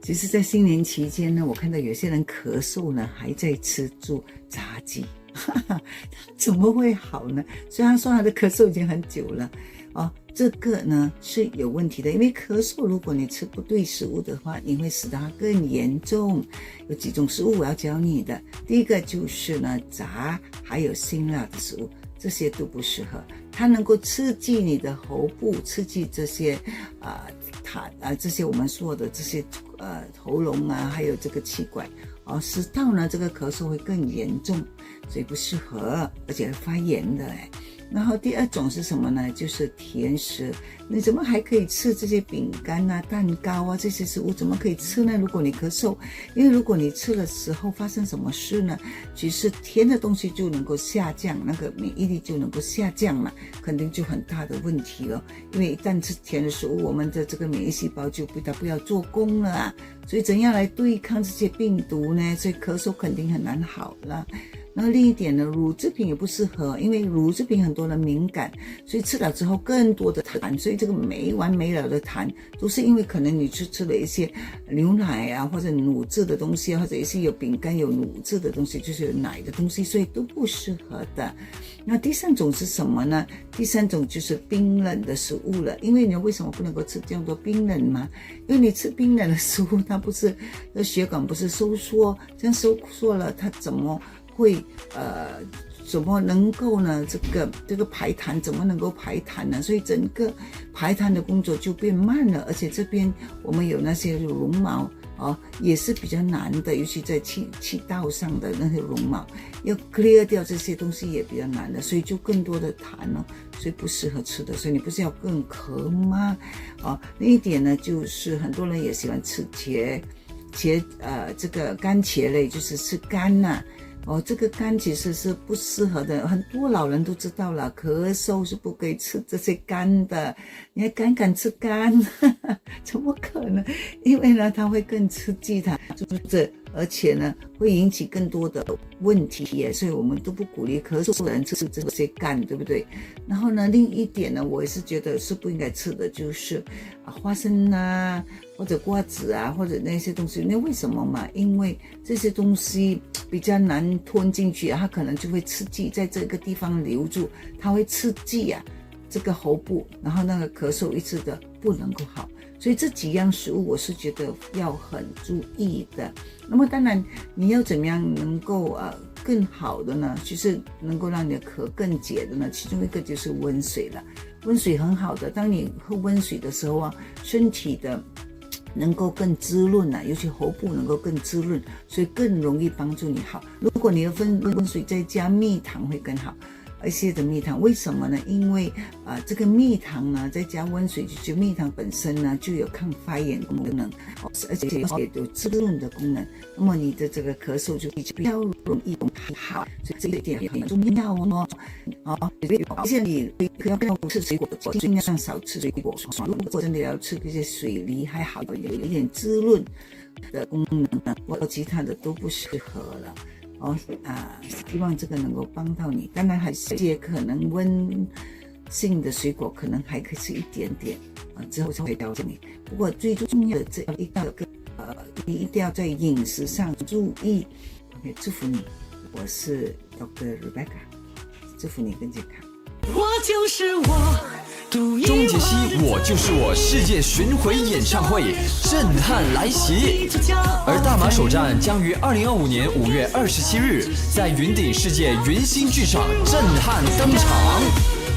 其实在新年期间呢，我看到有些人咳嗽呢还在吃做炸鸡，怎么会好呢？虽然说他的咳嗽已经很久了这个呢是有问题的，因为咳嗽如果你吃不对食物的话，你会使它更严重。有几种食物我要教你的，第一个就是呢炸还有辛辣的食物，这些都不适合，它能够刺激你的喉部，刺激这些这些我们说的这些喉咙啊，还有这个气管使到呢这个咳嗽会更严重，所以不适合，而且会发炎的然后第二种是什么呢？就是甜食。你怎么还可以吃这些饼干啊、蛋糕啊这些食物？怎么可以吃呢？如果你咳嗽，因为如果你吃的时候发生什么事呢？其实甜的东西就能够下降，那个免疫力就能够下降嘛，肯定就很大的问题了。因为一旦吃甜的食物，我们的这个免疫细胞就不要做工了所以怎样来对抗这些病毒呢？所以咳嗽肯定很难好了。然后另一点呢，乳制品也不适合，因为乳制品很多人敏感，所以吃了之后更多的痰，所以这个没完没了的痰都是因为可能你去吃了一些牛奶啊，或者乳制的东西，或者一些有饼干有乳制的东西，就是有奶的东西，所以都不适合的。那第三种是什么呢？第三种就是冰冷的食物了。因为你为什么不能够吃这样多冰冷吗？因为你吃冰冷的食物，它不是血管不是收缩，这样收缩了，它怎么会怎么能够呢？这个排痰怎么能够排痰呢？所以整个排痰的工作就变慢了，而且这边我们有那些绒毛也是比较难的，尤其在气道上的那些绒毛，要 clear 掉这些东西也比较难的，所以就更多的痰所以不适合吃的。所以你不是要更咳吗？另一点呢，就是很多人也喜欢吃这个干茄类，就是吃肝这个肝其实是不适合的，很多老人都知道了，咳嗽是不可以吃这些肝的。你还敢吃肝？怎么可能？因为呢，它会更刺激它，而且呢，会引起更多的问题所以我们都不鼓励咳嗽的人吃这些肝，对不对？然后呢，另一点呢，我也是觉得是不应该吃的，就是花生啊，或者瓜子啊，或者那些东西。那为什么嘛？因为这些东西比较难吞进去它可能就会刺激在这个地方留住，它会刺激这个喉部，然后那个咳嗽一直的不能够好。所以这几样食物我是觉得要很注意的。那么当然你要怎么样能够更好的呢？就是能够让你的咳更解的呢，其中一个就是温水了。温水很好的，当你喝温水的时候身体的能够更滋润尤其喉部能够更滋润，所以更容易帮助你好。如果你的温水再加蜜糖会更好。一些的蜜糖，为什么呢？因为这个蜜糖呢，再加温水，就蜜糖本身呢就有抗发炎功能，而且也有滋润的功能。那么你的这个咳嗽就比较容易好，所以这一点很重要而且你不要吃水果，尽量少吃水果。如果真的要吃这些水梨，还好有一点滋润的功能呢，其他的都不适合了。希望这个能够帮到你。当然还是一些可能温性的水果可能还可以吃一点点之后才会教你。不过最重要的这一个你一定要在饮食上注意。OK， 祝福你，我是 Dr. Rebecca， 祝福你更健康。我就是我。钟杰希我就是我世界巡回演唱会震撼来袭，而大马首站将于2025年5月27日在云顶世界云星剧场震撼登场。